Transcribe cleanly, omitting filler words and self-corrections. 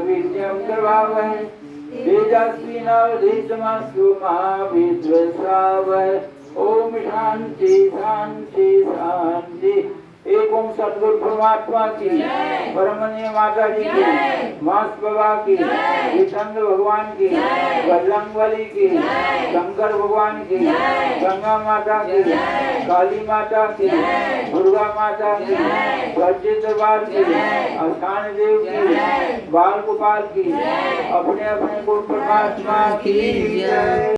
विद्यम करवावै तेजस्विनावधीतमस्तु महाविद्वंसावै। ओम शांति शांति शांति। एक ओम सद्गुरु परमात्मा की, परमनीय माता जी की, मास बाबा की, विष्णु भगवान की, बजरंगबली की, शंकर भगवान की, गंगा माता की, काली माता की, दुर्गा माता की, गज्जे दरबार की, अस्थान देव की, बाल गोपाल की, अपने अपने गुरु परमात्मा की जय।